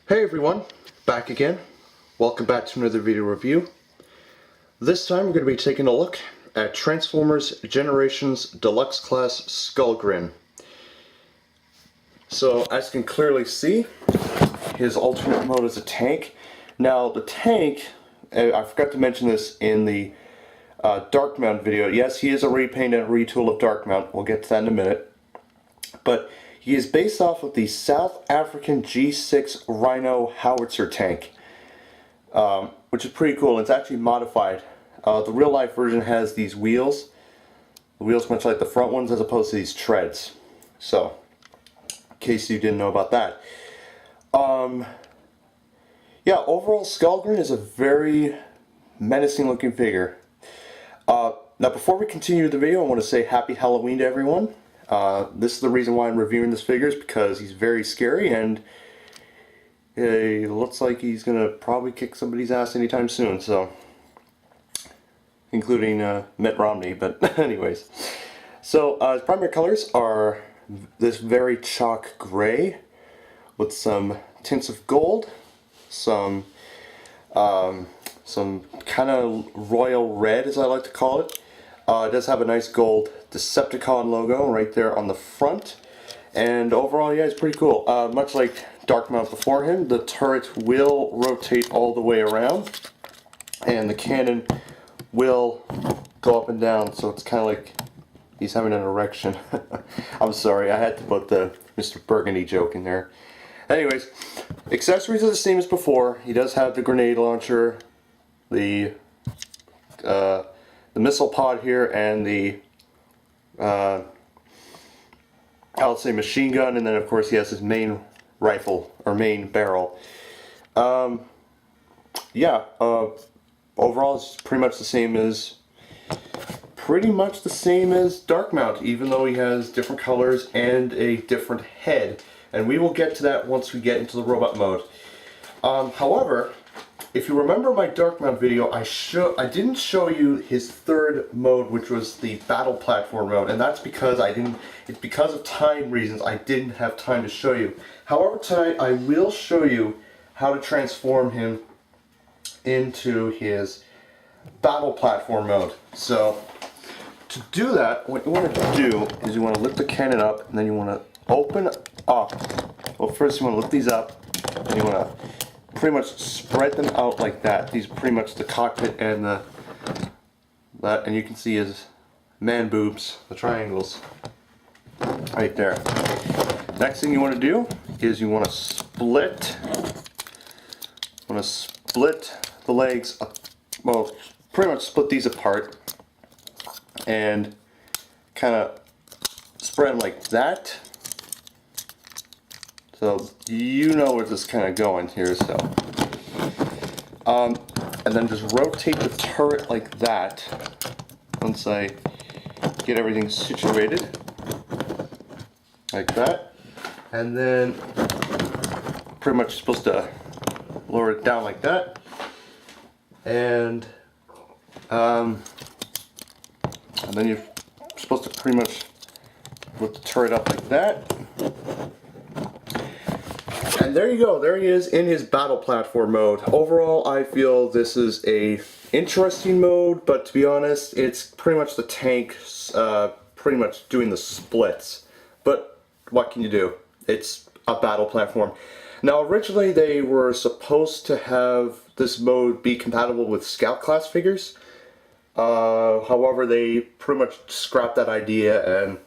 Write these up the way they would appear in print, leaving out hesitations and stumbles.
Hey everyone, back again. Welcome back to another video review. This time we're going to be taking a look at Transformers Generations Deluxe Class SkullGrin. So as you can clearly see, his alternate mode is a tank. Now the tank, I forgot to mention this in the Dark Mount video. Yes, he is a repaint and retool of Dark Mount. We'll get to that in a minute. But he is based off of the South African G6 Rhino howitzer tank, which is pretty cool. It's actually modified. The real life version has these wheels. The wheels much like the front ones as opposed to these treads. So, in case you didn't know about that. Yeah, overall SkullGrin is a very menacing looking figure. Now before we continue the video, I want to say Happy Halloween to everyone. This is the reason why I'm reviewing this figure, is because he's very scary and it looks like he's gonna probably kick somebody's ass anytime soon, so including Mitt Romney, but anyways. So his primary colors are this very chalk gray with some tints of gold, some kind of royal red, as I like to call it. It does have a nice gold Decepticon logo right there on the front, and overall, yeah, it's pretty cool. Much like Dark Mount before him, the turret will rotate all the way around, and the cannon will go up and down, so it's kind of like he's having an erection. I'm sorry, I had to put the Mr. Burgundy joke in there. Anyways, accessories are the same as before. He does have the grenade launcher, the missile pod here, and the I'll say machine gun, and then of course he has his main rifle or main barrel. Yeah, overall it's pretty much the same as Dark Mount, even though he has different colors and a different head, and we will get to that once we get into the robot mode. However, if you remember my Dark Mount video, I didn't show you his third mode, which was the battle platform mode, and that's because it's because of time reasons, I didn't have time to show you. However, tonight I will show you how to transform him into his battle platform mode. So, to do that, what you want to do is you want to lift the cannon up, and then you want to open up. Well, first you want to lift these up, and you want to pretty much spread them out like that. These are pretty much the cockpit and and you can see his man boobs, the triangles, right there. Next thing you want to do is you want to split the legs up, well, pretty much split these apart and kind of spread them like that. So you know where this is kind of going here, so. And then just rotate the turret like that once I get everything situated. Like that. And then pretty much supposed to lower it down like that. And then you're supposed to pretty much lift the turret up like that. And there you go, there he is in his battle platform mode. Overall, I feel this is a interesting mode, but to be honest, it's pretty much the tank pretty much doing the splits. But what can you do? It's a battle platform. Now originally they were supposed to have this mode be compatible with Scout class figures. However, they pretty much scrapped that idea, and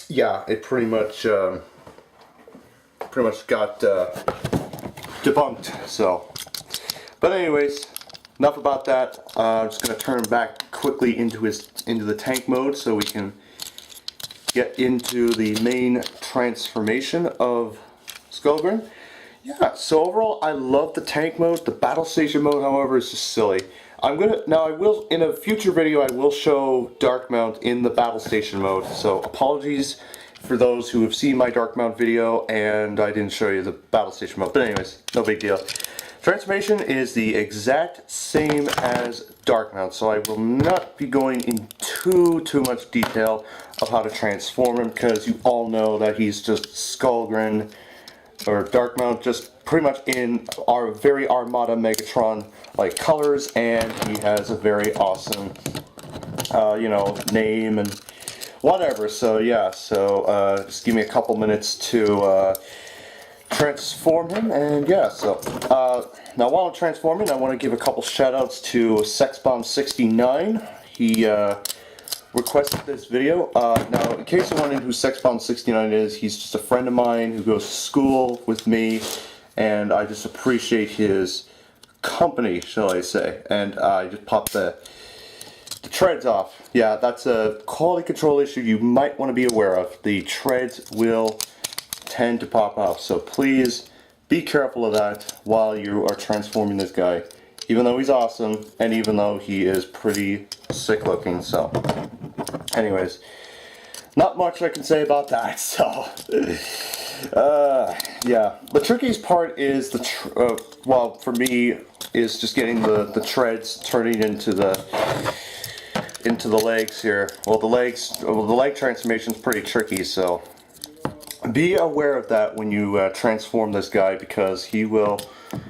yeah, it pretty much got debunked. So, but anyways, enough about that. I'm just gonna turn him back quickly into the tank mode so we can get into the main transformation of SkullGrin. Yeah, so overall I love the tank mode. The battle station mode, however, is just silly. In a future video I will show Dark Mount in the battle station mode, so apologies for those who have seen my Dark Mount video and I didn't show you the battle station mode, but anyways, no big deal. Transformation is the exact same as Dark Mount, so I will not be going into too much detail of how to transform him, because you all know that he's just SkullGrin or dark mount, just pretty much in our very Armada Megatron like colors, and he has a very awesome you know, name and whatever. So yeah, so just give me a couple minutes to transform him, and yeah, so now while I'm transforming, I want to give a couple shout outs to SexBomb69. He requested this video. Now, in case you're wondering who SexBomb69 is, he's just a friend of mine who goes to school with me, and I just appreciate his company, shall I say. And I just popped the treads off. Yeah, that's a quality control issue you might want to be aware of. The treads will tend to pop off, so please be careful of that while you are transforming this guy, even though he's awesome and even though he is pretty sick looking. So anyways, not much I can say about that. So yeah, the trickiest part is well, for me, is just getting the treads turning into the legs here. Well, the leg transformation is pretty tricky, so be aware of that when you transform this guy, because he will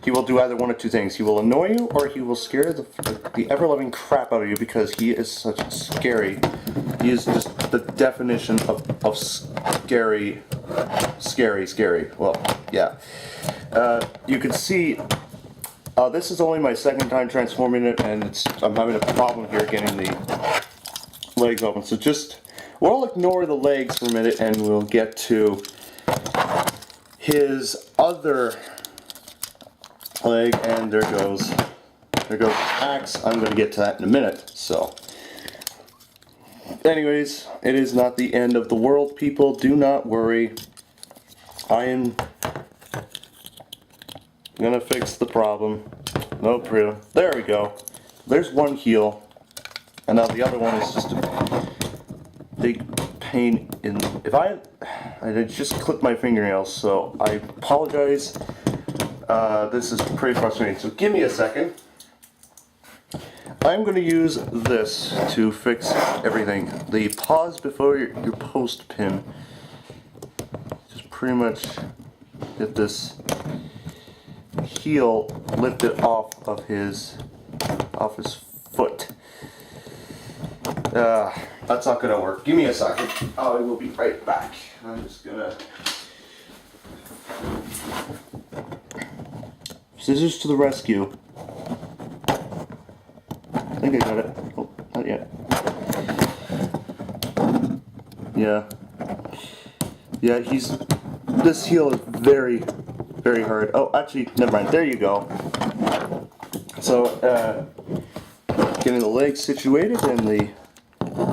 do either one of two things. He will annoy you, or he will scare the ever-loving crap out of you, because he is such scary. He is just the definition of scary. Well, yeah. You can see this is only my second time transforming it, and I'm having a problem here getting the legs open. So we'll ignore the legs for a minute, and we'll get to his other leg, and there goes the axe. I'm going to get to that in a minute. So anyways, it is not the end of the world, people. Do not worry. I am gonna fix the problem. Nope, there we go. There's one heel, and now the other one is just a big pain in. I just clipped my fingernails, so I apologize. This is pretty frustrating. So give me a second. I'm going to use this to fix everything. The pause before your post pin. Just pretty much get this heel lifted off of his foot. That's not gonna work. Give me a second. I will be right back. I'm just gonna scissors to the rescue. I think I got it. Oh, not yet. Yeah, this heel is very, very hard. Oh, actually, never mind. There you go. So, getting the legs situated and the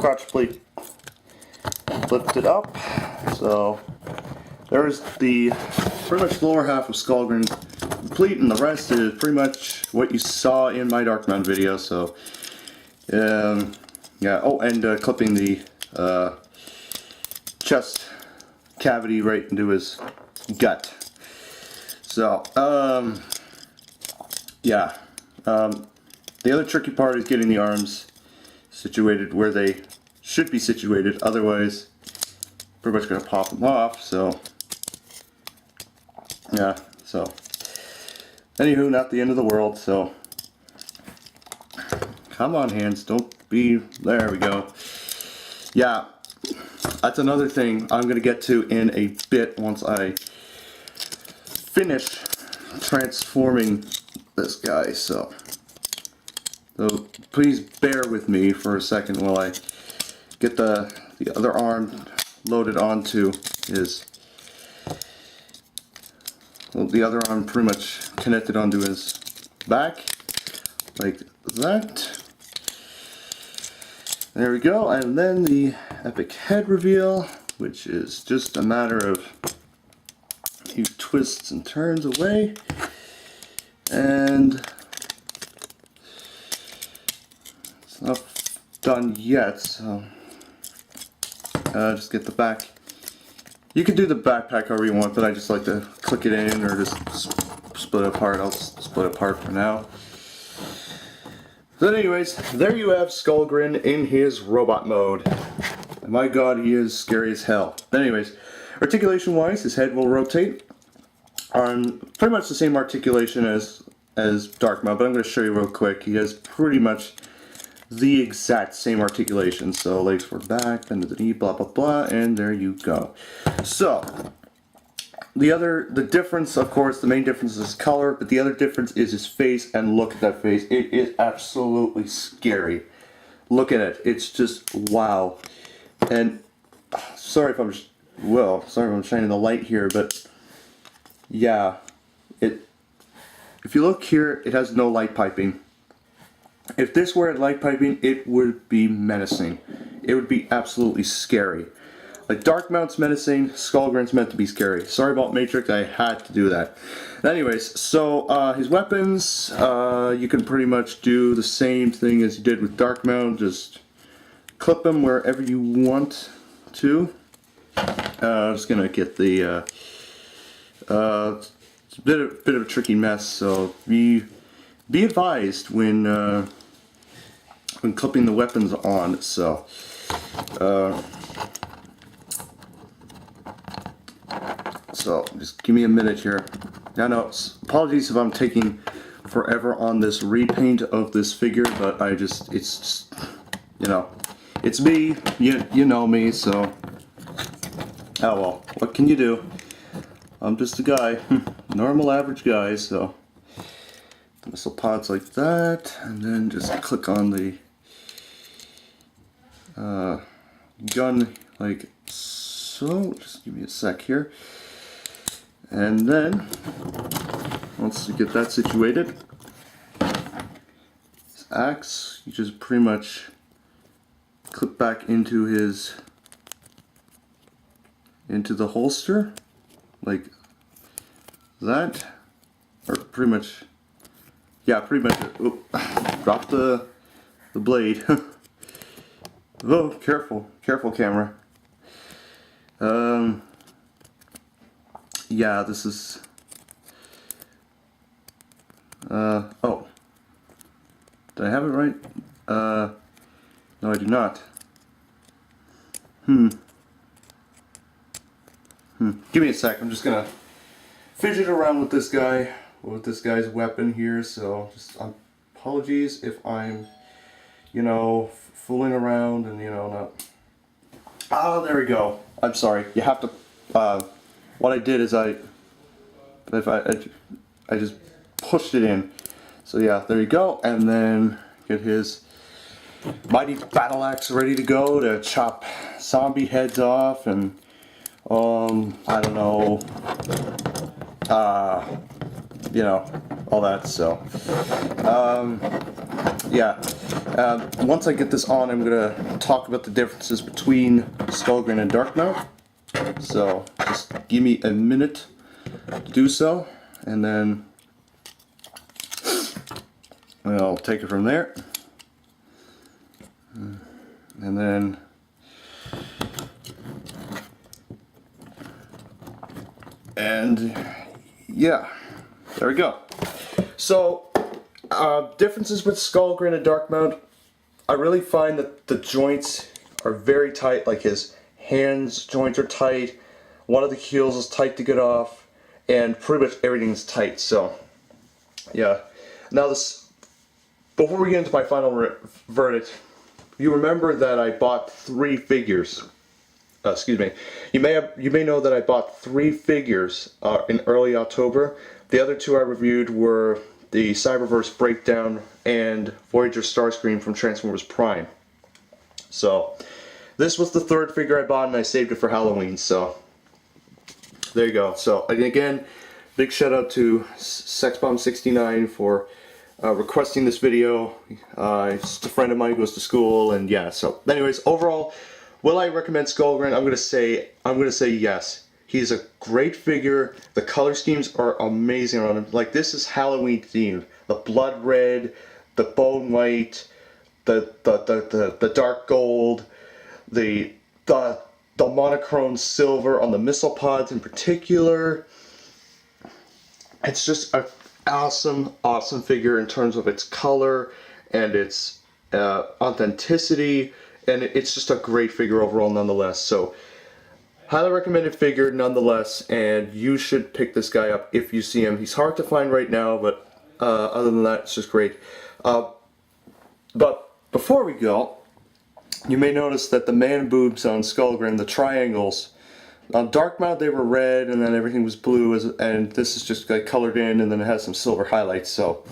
crotch plate lifted up. So, there's the pretty much lower half of SkullGrin complete, and the rest is pretty much what you saw in my Dark Mount video. So, yeah. Oh, and clipping the chest cavity right into his gut. So, yeah. The other tricky part is getting the arms situated where they should be situated. Otherwise, pretty much gonna pop them off. So, yeah. So, anywho, not the end of the world. So, come on, hands, don't be. There we go. Yeah, that's another thing I'm gonna get to in a bit once I finish transforming this guy. So please bear with me for a second while I get the other arm loaded onto his. Well, the other arm pretty much connected onto his back, like that. There we go, and then the epic head reveal, which is just a matter of a few twists and turns away. And it's not done yet, so just get the back. You can do the backpack however you want, but I just like to click it in or just split it apart. I'll split it apart for now. So anyways, there you have SkullGrin in his robot mode. And my god, he is scary as hell. Anyways, articulation wise, his head will rotate. on pretty much the same articulation as Dark Mount, but I'm going to show you real quick. He has pretty much the exact same articulation. So legs forward back, bend to the knee, blah blah blah, and there you go. So the difference, of course, the main difference is his color, but the other difference is his face, and look at that face. It is absolutely scary. Look at it. It's just wow. And sorry if I'm shining the light here, but yeah, if you look here, it has no light piping. If this were light piping, it would be menacing. It would be absolutely scary. Like Dark Mount's menacing, SkullGrin's meant to be scary. Sorry about Matrix, I had to do that. Anyways, so his weapons, you can pretty much do the same thing as you did with Dark Mount. Just clip them wherever you want to. I'm just gonna get the. It's a bit of a tricky mess, so be advised when clipping the weapons on. So. So just give me a minute here. I know, apologies if I'm taking forever on this repaint of this figure, but it's just, you know, it's me, you know me, so, oh well, what can you do? I'm just a guy, normal average guy, so, the missile pods like that, and then just click on the gun like so. Just give me a sec here. And then, once you get that situated, his axe, you just pretty much clip back into the holster, like that, or pretty much, yeah, pretty much. Oop, drop the blade. Oh, careful, camera. Yeah, this is, oh, did I have it right? No, I do not. Give me a sec, I'm just gonna fidget around with this guy's weapon here, so just apologies if I'm, you know, fooling around and, you know, not. Oh, there we go. I'm sorry, you have to, what I did is I just pushed it in. So yeah, there you go. And then get his mighty battle axe ready to go to chop zombie heads off and I don't know, you know, all that. So yeah, once I get this on, I'm gonna talk about the differences between SkullGrin and Dark Mount. So just give me a minute to do so, and then I'll take it from there. And then yeah, there we go. So differences with SkullGrin and Dark Mount, I really find that the joints are very tight. Like his hands joints are tight, one of the heels is tight to get off, and pretty much everything's tight. So yeah, now this, before we get into my final verdict, you remember that I bought 3 figures. Excuse me. You may know that I bought 3 figures in early October. The other 2 I reviewed were the Cyberverse Breakdown and Voyager Starscream from Transformers Prime. So this was the 3rd figure I bought, and I saved it for Halloween. So there you go. So again, big shout out to SexBomb69 for requesting this video. Just a friend of mine who goes to school, and yeah. So anyways, overall, will I recommend SkullGrin? I'm gonna say yes. He's a great figure. The color schemes are amazing on him. Like, this is Halloween themed. The blood red, the bone white, the dark gold, the monochrome silver on the missile pods in particular. It's just an awesome figure in terms of its color and its authenticity, and it's just a great figure overall nonetheless. So Highly recommended figure nonetheless, and you should pick this guy up if you see him. He's hard to find right now, but other than that, it's just great. But before we go, you may notice that the man boobs on SkullGrin, the triangles, on dark mode they were red, and then everything was blue, and this is just like colored in, and then it has some silver highlights. So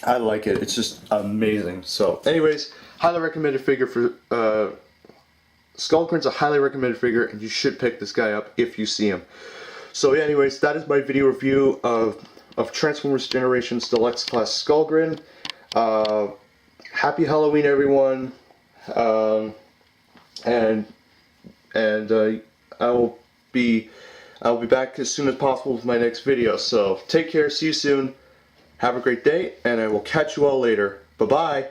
I like it. It's just amazing. So, anyways, highly recommended figure for. SkullGrin's a highly recommended figure, and you should pick this guy up if you see him. So yeah, anyways, that is my video review of Transformers Generations Deluxe Class SkullGrin. Happy Halloween, everyone, and I'll be back as soon as possible with my next video. So take care, see you soon, have a great day, and I will catch you all later. Bye bye.